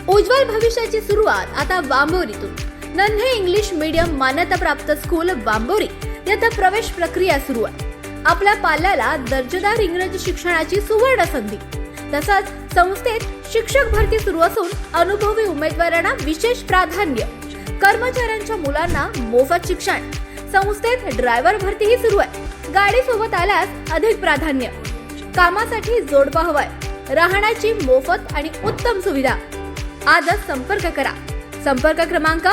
उज्ज्वल भविष्याची सुरुवात आता वांबोरीतून. नन्हे इंग्लिश मीडियम मान्यताप्राप्त स्कूल वांबोरी येथे प्रवेश प्रक्रिया सुरू आहे. आपल्या पाल्याला दर्जेदार इंग्रजी शिक्षणाची सुवर्ण संधी. तसंच संस्थेत शिक्षक भरती सुरू असून अनुभवी उमेदवारांना विशेष प्राधान्य. कर्मचाऱ्यांच्या मुलांना मोफत शिक्षण. संस्थेत ड्रायव्हर भरतीही सुरू आहे. गाडी सोबत आल्यास अधिक प्राधान्य. कामासाठी जोडपा हवाय. राहण्याची मोफत आणि उत्तम सुविधा. आजच संपर्क करा. संपर्क क्रमांक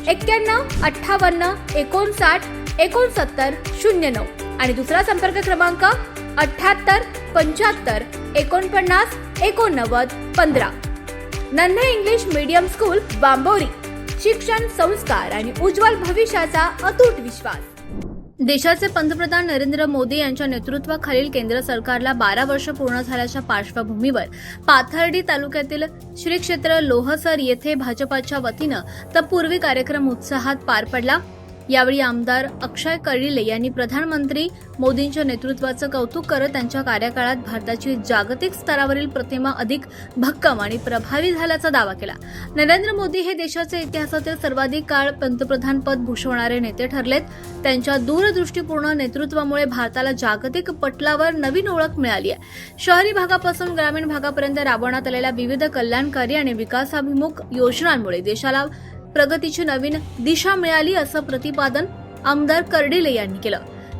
91 58 59 69 09 आणि दुसरा संपर्क क्रमांक 78 75 49 89 15. नन्हे इंग्लिश मीडियम स्कूल वांबोरी. शिक्षण, संस्कार आणि उज्ज्वल भविष्याचा अतूट विश्वास. देशाचे पंतप्रधान नरेंद्र मोदी यांच्या नेतृत्वाखालील केंद्र सरकारला 12 वर्ष पूर्ण झाल्याच्या पार्श्वभूमीवर पाथर्डी तालुक्यातील श्री क्षेत्र लोहसर येथे भाजपाच्या वतीनं तत्पूर्वी कार्यक्रम उत्साहात पार पडला. यावेळी आमदार अक्षय कर्डिले यांनी प्रधानमंत्री मोदींच्या नेतृत्वाचं कौतुक करत त्यांच्या कार्यकाळात भारताची जागतिक स्तरावरील प्रतिमा अधिक भक्कम आणि प्रभावी झाल्याचा दावा केला. नरेंद्र मोदी हे देशाच्या इतिहासातील सर्वाधिक काळ पंतप्रधान पद भूषवणारे नेते ठरलेत. त्यांच्या दूरदृष्टीपूर्ण नेतृत्वामुळे भारताला जागतिक पटलावर नवीन ओळख मिळाली आहे. शहरी भागापासून ग्रामीण भागापर्यंत राबवण्यात आलेल्या विविध कल्याणकारी आणि विकासाभिमुख योजनांमुळे देशाला प्रगतीची नवीन दिशा मिळाली असं प्रतिपादन आमदार कर्डिले यांनी केलं.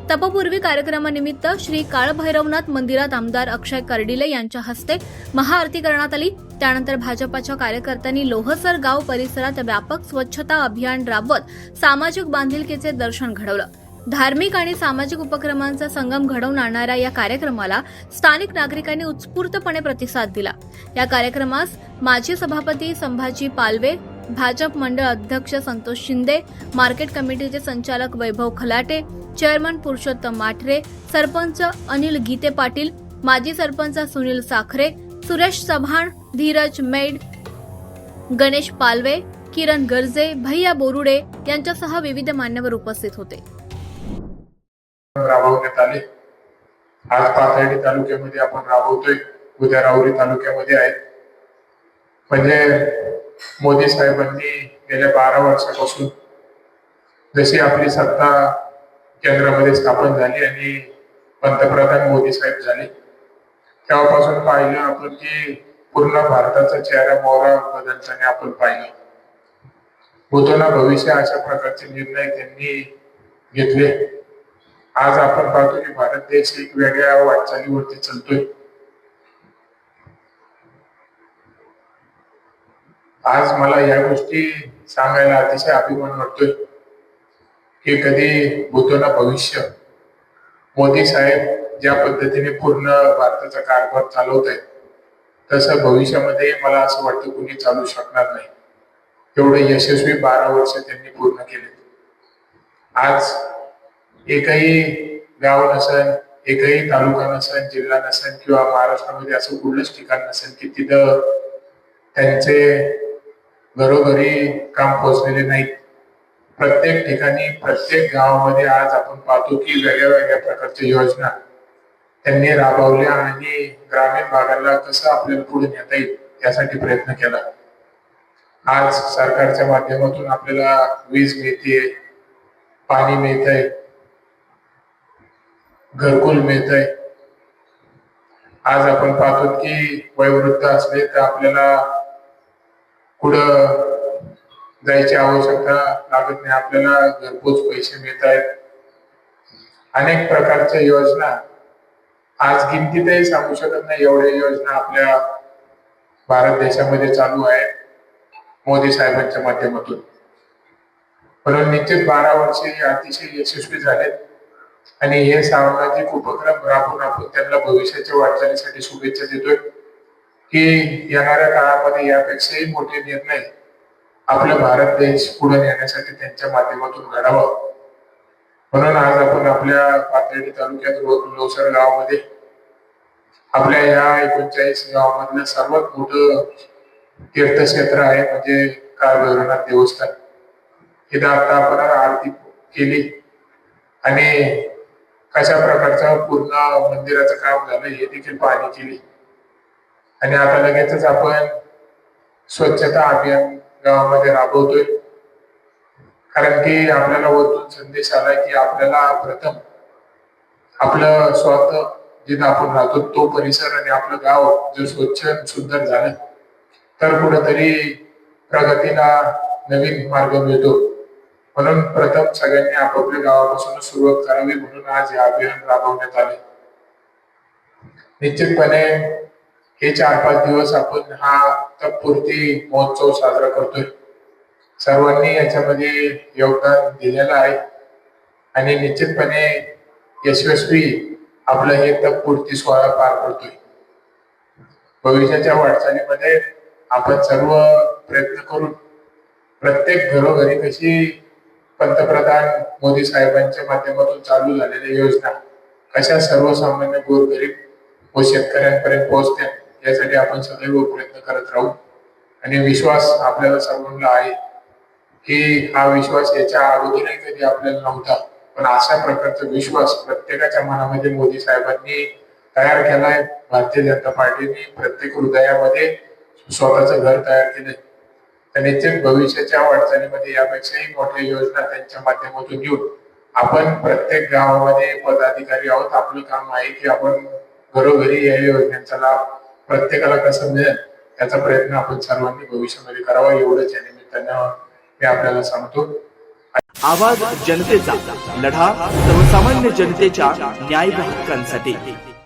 तपपूर्वी कार्यक्रमानिमित्त श्री काळभैरवनाथ मंदिरात आमदार अक्षय कर्डिले यांच्या हस्ते महाआरती करण्यात आली. त्यानंतर भाजपाच्या कार्यकर्त्यांनी लोहसर गाव परिसरात व्यापक स्वच्छता अभियान राबवत सामाजिक बांधिलकीचे दर्शन घडवलं. धार्मिक आणि सामाजिक उपक्रमांचा संगम घडवून आणणाऱ्या या कार्यक्रमाला स्थानिक नागरिकांनी उत्स्फूर्तपणे प्रतिसाद दिला. या कार्यक्रमास माजी सभापती संभाजी पालवे, भाजप मंडळ अध्यक्ष संतोष शिंदे, मार्केट कमिटीचे संचालक वैभव खलाटे, चेअरमन पुरुषोत्तम माठरे, सरपंच अनिल गीते पाटील, माजी सरपंच सुनील साखरे, सुरेश चव्हाण, धीरज मेड, गणेश पालवे, किरण गर्जे, भैया बोरुडे यांच्यासह विविध मान्यवर उपस्थित होते. राबवण्यात आले. आज पाथर्डी तालुक्यामध्ये आपण राबवतोय, उद्या राहुरी तालुक्यामध्ये आहे. म्हणजे मोदी साहेबांनी गेल्या 12 वर्षापासून जशी आपली सत्ता केंद्रामध्ये स्थापन झाली आणि पंतप्रधान मोदी साहेब झाले, तेव्हापासून पाहिलं आपण की पूर्ण भारताचा चेहरा मोहरा बदलताना आपण पाहिलं. भूतोना भविष्य अशा प्रकारचे निर्णय त्यांनी घेतले. आज आपण पाहतो की भारत देश एक वेगळ्या वाटचालीवरती चालतोय. आज मला या गोष्टी सांगायला अतिशय अभिमान वाटतोय की कधी भूतोना भविष्य मोदी साहेब ज्या पद्धतीने पूर्ण भारताचा कारभार चालवत आहेत, तसं भविष्यामध्ये मला असं वाटतं कुणी चालू शकणार नाही. एवढे यशस्वी 12 वर्ष त्यांनी पूर्ण केले. आज एकही गाव नसेल, एकही तालुका नसेल, जिल्हा नसेल किंवा महाराष्ट्रामध्ये असं कुठलंच ठिकाण नसेल की तिथं त्यांचे घरोघरी काम पोहोचलेले नाहीत. प्रत्येक ठिकाणी, प्रत्येक गावामध्ये आज आपण पाहतो की वेगळ्या वेगळ्या प्रकारच्या योजना त्यांनी राबवल्या आणि ग्रामीण भागाला कसं आपल्याला पुढे नेता येईल यासाठी प्रयत्न केला. आज सरकारच्या माध्यमातून आपल्याला वीज मिळते, पाणी मिळतंय, घरकुल मिळतंय. आज आपण पाहतो की वयोवृद्ध असले तर आपल्याला पुढं जायची आवश्यकता लागत नाही, आपल्याला घरपोच पैसे मिळत आहेत. अनेक प्रकारच्या योजना आज गिनतीतही सांगू शकत नाही एवढ्या योजना आपल्या भारत देशामध्ये चालू आहेत मोदी साहेबांच्या माध्यमातून. म्हणून निश्चित 12 वर्षे अतिशय यशस्वी झालेत आणि हे सामाजिक उपक्रम राबवून आपण त्यांना भविष्याच्या वाटचालीसाठी शुभेच्छा देतोय की येणाऱ्या काळामध्ये यापेक्षाही मोठे निर्णय आपला भारत देश पुढे नेण्यासाठी त्यांच्या माध्यमातून घडावा. म्हणून आज आपण आपल्या पाथर्डी तालुक्यात लोहसर गावामध्ये आपल्या या 39 गावामधलं सर्वात मोठं तीर्थक्षेत्र आहे म्हणजे काळभैरवनाथ देवस्थान. इथं आता आपण आरती केली आणि कशा प्रकारचं पूर्ण मंदिराचं काम झालं हे देखील पाहणी केली. आणि आता लगेचच आपण स्वच्छता अभियान गावामध्ये राबवतोय. कारण की आपल्याला वरतून संदेश आला की आपल्याला प्रथम आपलं स्वतः जिथं आपण राहतो तो परिसर आणि आपलं गाव जर स्वच्छ आणि सुंदर झालं तर कुठेतरी प्रगतीला नवीन मार्ग मिळतो. म्हणून प्रथम सगळ्यांनी आपापल्या गावापासून सुरुवात करावी म्हणून आज हे अभियान राबवण्यात आले. निश्चितपणे हे 4-5 दिवस आपण हा तत्पूर्ती महोत्सव साजरा करतोय. सर्वांनी याच्यामध्ये योगदान दिलेलं आहे आणि निश्चितपणे यशस्वी आपलं हे तत्पूर्ती सोहळा पार पडतोय. भविष्याच्या वाटचालीमध्ये आपण सर्व प्रयत्न करून प्रत्येक घरोघरी कशी पंतप्रधान मोदी साहेबांच्या माध्यमातून चालू झालेल्या योजना कशा सर्वसामान्य गोरगरीब व शेतकऱ्यांपर्यंत पोहोचत्या यासाठी आपण सदैव प्रयत्न करत राहू. आणि विश्वास आपल्याला सर्वांना आहे की हा विश्वास याच्या अगोदरही कधी आपल्याला नव्हता, पण अशा प्रकारचा विश्वास प्रत्येकाच्या मनामध्ये मोदी साहेबांनी तयार केलाय. भारतीय जनता पार्टीने प्रत्येक हृदयामध्ये स्वतःचं घर तयार केलंय. तर निश्चित भविष्याच्या वाटचालीमध्ये यापेक्षाही मोठ्या योजना त्यांच्या माध्यमातून येऊन आपण प्रत्येक गावामध्ये पदाधिकारी आहोत. आपलं काम आहे की आपण घरोघरी या योजनेचा लाभ प्रत्येकाला कसं मिळेल याचा प्रयत्न आपण सर्वांनी भविष्यामध्ये करावा. एवढंच या निमित्तानं मी आपल्याला सांगतो. आवाज जनतेचा, लढा सर्वसामान्य जनतेच्या न्याय हक्कांसाठी.